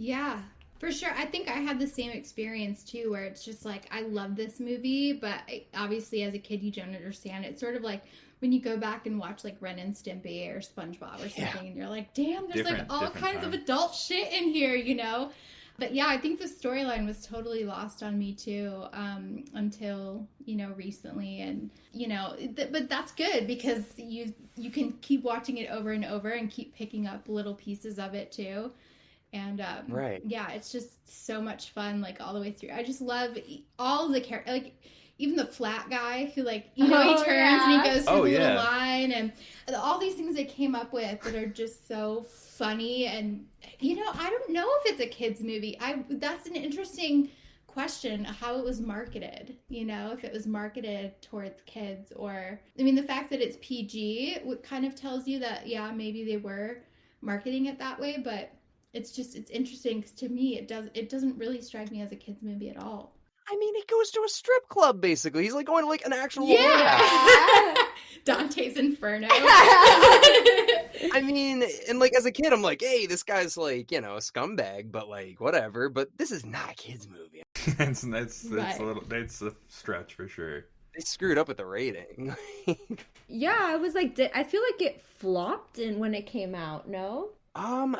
Yeah, for sure. I think I had the same experience too, where it's just like, I love this movie, but obviously as a kid, you don't understand. It's sort of like when you go back and watch like Ren and Stimpy or SpongeBob or something, and you're like, damn, there's like all kinds of adult shit in here, you know? But yeah, I think the storyline was totally lost on me too, until, you know, recently. And, you know, but that's good because you can keep watching it over and over and keep picking up little pieces of it too. And yeah, it's just so much fun, like all the way through. I just love all the characters, like even the flat guy who, like, you know, he turns and he goes through the little line, and all these things they came up with that are just so funny. And, you know, I don't know if it's a kid's movie. That's an interesting question, how it was marketed, you know, if it was marketed towards kids, or, I mean, the fact that it's PG kind of tells you that, yeah, maybe they were marketing it that way, but it's interesting because to me, it doesn't really strike me as a kid's movie at all. I mean, he goes to a strip club, basically. He's like going to like an actual Dante's Inferno. I mean, and like as a kid, I'm like, hey, this guy's like, you know, a scumbag, but like whatever. But this is not a kid's movie. That's a stretch for sure. They screwed up with the rating. Yeah, I was like, I feel like it flopped when it came out. No.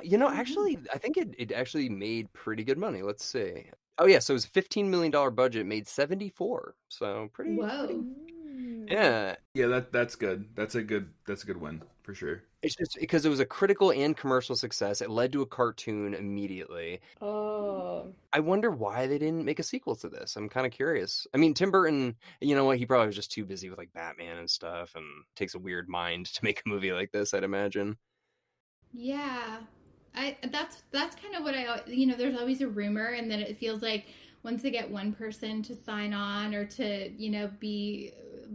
You know, actually, I think it actually made pretty good money. Let's see. Oh yeah, so it was a $15 million budget, made 74. So pretty. Whoa. Yeah. Yeah, that's good. That's a good win for sure. It's just because it was a critical and commercial success. It led to a cartoon immediately. Oh. I wonder why they didn't make a sequel to this. I'm kind of curious. I mean, Tim Burton, you know what? He probably was just too busy with like Batman and stuff, and takes a weird mind to make a movie like this, I'd imagine. Yeah. That's kind of what you know, there's always a rumor, and then it feels like once they get one person to sign on or to, you know, be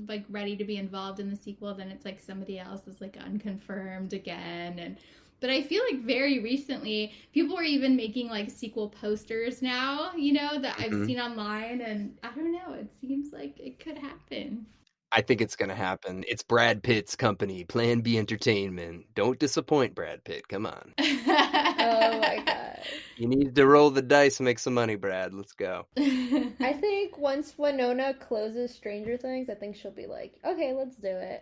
like ready to be involved in the sequel, then it's like somebody else is like unconfirmed again. But I feel like very recently people were even making like sequel posters now, you know, that I've seen online, and I don't know, it seems like it could happen. I think it's going to happen. It's Brad Pitt's company, Plan B Entertainment. Don't disappoint, Brad Pitt. Come on. Oh my god. You need to roll the dice and make some money, Brad. Let's go. I think once Winona closes Stranger Things, I think she'll be like, okay, let's do it.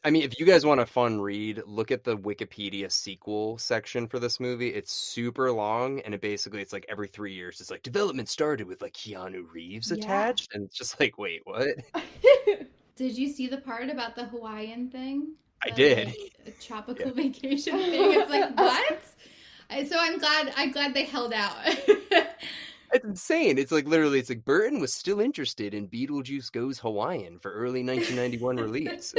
I mean, if you guys want a fun read, look at the Wikipedia sequel section for this movie. It's super long, and it's like every 3 years. It's like, development started with like Keanu Reeves attached, and it's just like, wait, what? Did you see the part about the Hawaiian thing? I did. Tropical vacation thing. It's like, what? So I'm glad they held out. It's insane. It's like literally, it's like Burton was still interested in Beetlejuice Goes Hawaiian for early 1991 release.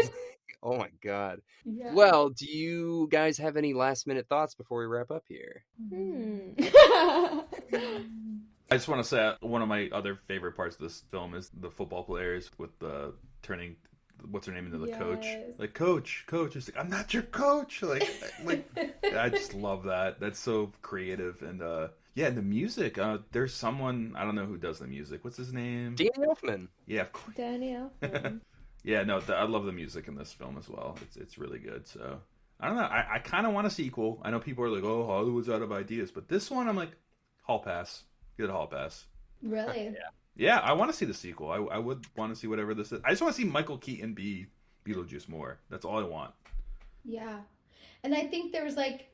Oh my god. Yeah. Well, do you guys have any last minute thoughts before we wrap up here? I just want to say one of my other favorite parts of this film is the football players with the turning, what's her name, into the coach. Like, coach. It's like, I'm not your coach. Like I just love that. That's so creative. And yeah, the music. There's someone, I don't know who does the music. What's his name? Danny Elfman. Yeah, of course. Danny Elfman. Yeah, no, I love the music in this film as well. It's really good. So I don't know. I kind of want a sequel. I know people are like, oh, Hollywood's out of ideas, but this one, I'm like, hall pass. Get a hall pass. Really? Yeah, I want to see the sequel. I would want to see whatever this is. I just want to see Michael Keaton be Beetlejuice more. That's all I want. Yeah. And I think there was like,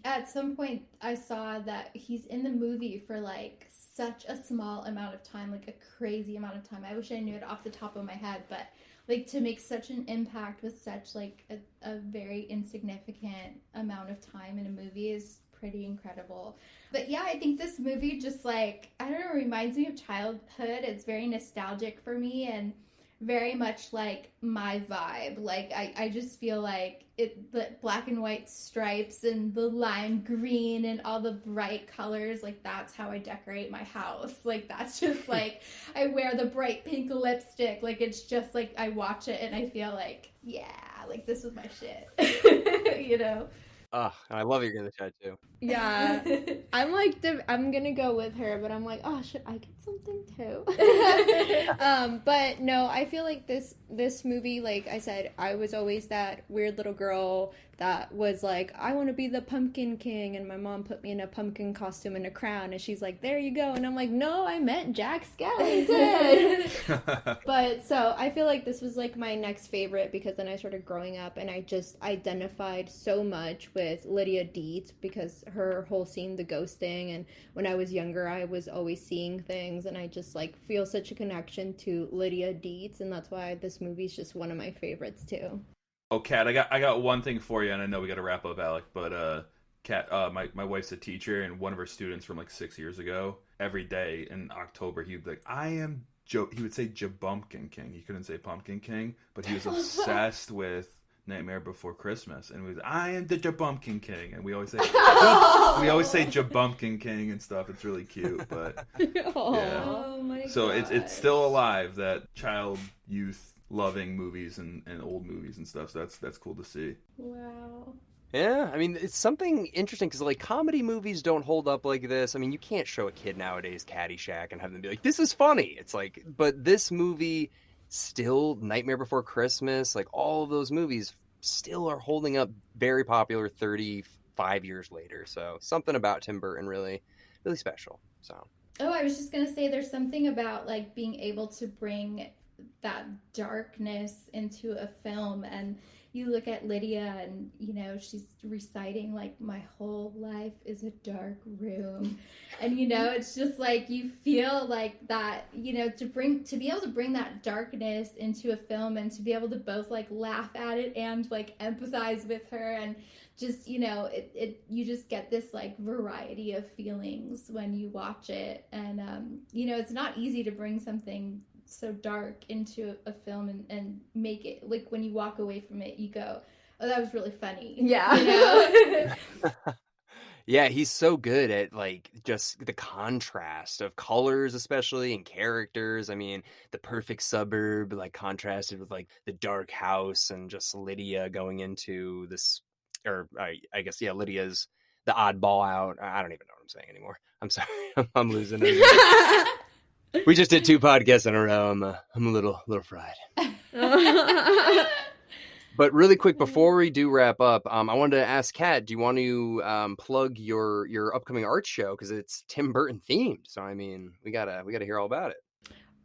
at some point I saw that he's in the movie for like such a small amount of time, like a crazy amount of time. I wish I knew it off the top of my head, but like to make such an impact with such like a very insignificant amount of time in a movie is pretty incredible. But yeah, I think this movie just like, I don't know, reminds me of childhood. It's very nostalgic for me and very much like my vibe. Like I just feel like the black and white stripes and the lime green and all the bright colors, like that's how I decorate my house. Like that's just like, I wear the bright pink lipstick. Like it's just like I watch it and I feel like, yeah, like this was my shit. You know? Oh, I love you're gonna tattoo. Yeah, I'm like, I'm gonna go with her, but I'm like, oh, should I get something too? But no, I feel like this movie, like I said, I was always that weird little girl that was like, I want to be the Pumpkin King, and my mom put me in a pumpkin costume and a crown, and she's like, there you go, and I'm like, no, I meant Jack Skellington. But so I feel like this was like my next favorite, because then I started growing up and I just identified so much with Lydia Deetz, because her whole scene, the ghosting, and when I was younger I was always seeing things, and I just like feel such a connection to Lydia Deetz, and that's why this movie's just one of my favorites too. Oh, Kat, I got one thing for you, and I know we got to wrap up, Alec. But Kat, my wife's a teacher, and one of her students from like 6 years ago, every day in October, he'd be like, "I am Joe." He would say Jabumpkin King. He couldn't say Pumpkin King, but he was obsessed with Nightmare Before Christmas, and we was, "I am the Jabumpkin King," and we always say Jabumpkin King and stuff. It's really cute, but yeah. Oh my god! So it's still alive, that child youth loving movies and old movies and stuff. So that's cool to see. Wow. Yeah, I mean, it's something interesting because, like, comedy movies don't hold up like this. I mean, you can't show a kid nowadays Caddyshack and have them be like, this is funny. It's like, but this movie still, Nightmare Before Christmas, like, all of those movies still are holding up very popular 35 years later. So something about Tim Burton really, really special. So. Oh, I was just going to say there's something about, like, being able to bring that darkness into a film, and you look at Lydia and, you know, she's reciting like, my whole life is a dark room, and, you know, it's just like you feel like that, you know, to be able to bring that darkness into a film, and to be able to both like laugh at it and like empathize with her, and just, you know, you just get this like variety of feelings when you watch it, and you know, it's not easy to bring something so dark into a film and make it, like, when you walk away from it, you go, oh, that was really funny. Yeah. You know? Yeah, he's so good at, like, just the contrast of colors, especially, and characters. I mean, the perfect suburb, like, contrasted with, like, the dark house, and just Lydia going into this, or I guess, yeah, Lydia's the oddball out. I don't even know what I'm saying anymore. I'm sorry. I'm losing it. We just did 2 podcasts in a row. I'm a little fried. But really quick, before we do wrap up, I wanted to ask Kat, do you want to plug your upcoming art show, because it's Tim Burton themed? So I mean, we gotta hear all about it.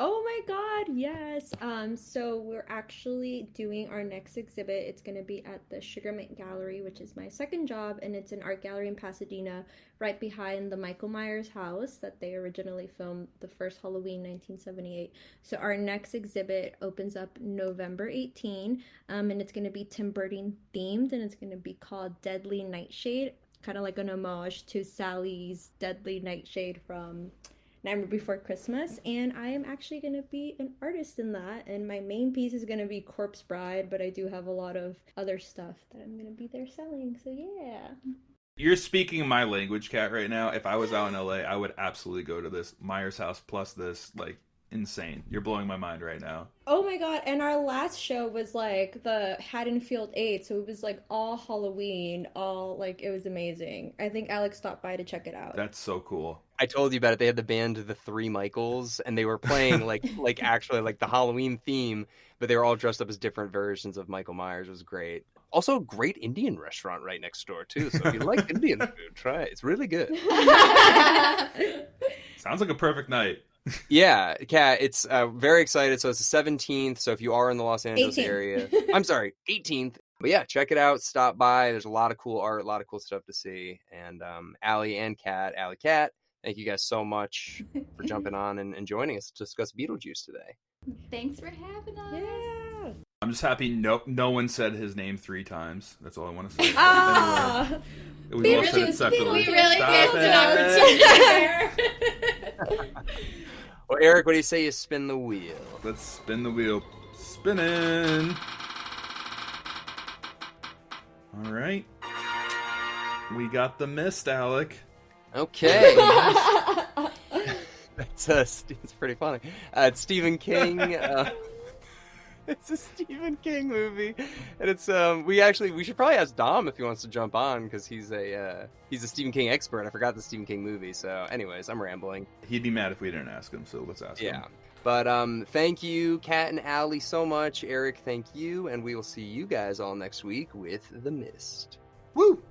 Oh my god, yes. So we're actually doing our next exhibit. It's going to be at the Sugarmint Gallery, which is my second job, and it's an art gallery in Pasadena, right behind the Michael Myers house that they originally filmed the first Halloween, 1978. So our next exhibit opens up November 18, and it's going to be Tim Burton themed, and it's going to be called Deadly Nightshade, kind of like an homage to Sally's Deadly Nightshade from Nightmare Before Christmas, and I am actually going to be an artist in that, and my main piece is going to be Corpse Bride, but I do have a lot of other stuff that I'm going to be there selling, so yeah. You're speaking my language, Kat, right now. If I was out in LA, I would absolutely go to this Myers house plus this, like, insane. You're blowing my mind right now. Oh my god, and our last show was like the Haddonfield 8, so it was like all Halloween, it was amazing. I think Alex stopped by to check it out. That's so cool. I told you about it. They had the band The Three Michaels, and they were playing like actually like the Halloween theme, but they were all dressed up as different versions of Michael Myers. It was great. Also, a great Indian restaurant right next door too. So if you like Indian food, try it. It's really good. Sounds like a perfect night. Yeah, Kat, it's very excited. So it's the 17th. So if you are in the Los Angeles 18th. area, I'm sorry, 18th. But yeah, check it out. Stop by. There's a lot of cool art, a lot of cool stuff to see. And Allie and Kat, Kat, thank you guys so much for jumping on and joining us to discuss Beetlejuice today. Thanks for having us. Yeah. I'm just happy no one said his name 3 times. That's all I want to say. Ah! Anyway, we all said it separately. We really Stop missed it. an opportunity. Well, Eric, what do you say you spin the wheel? Let's spin the wheel. Spinning. All right. We got the mist, Alec. Okay. It's pretty funny. It's Stephen King. It's a Stephen King movie, and it's we should probably ask Dom if he wants to jump on, because he's a Stephen King expert. I forgot the Stephen King movie. So, anyways, I'm rambling. He'd be mad if we didn't ask him, so let's ask him. Yeah. But thank you, Kat and Allie, so much. Eric, thank you. And we will see you guys all next week with The Mist. Woo!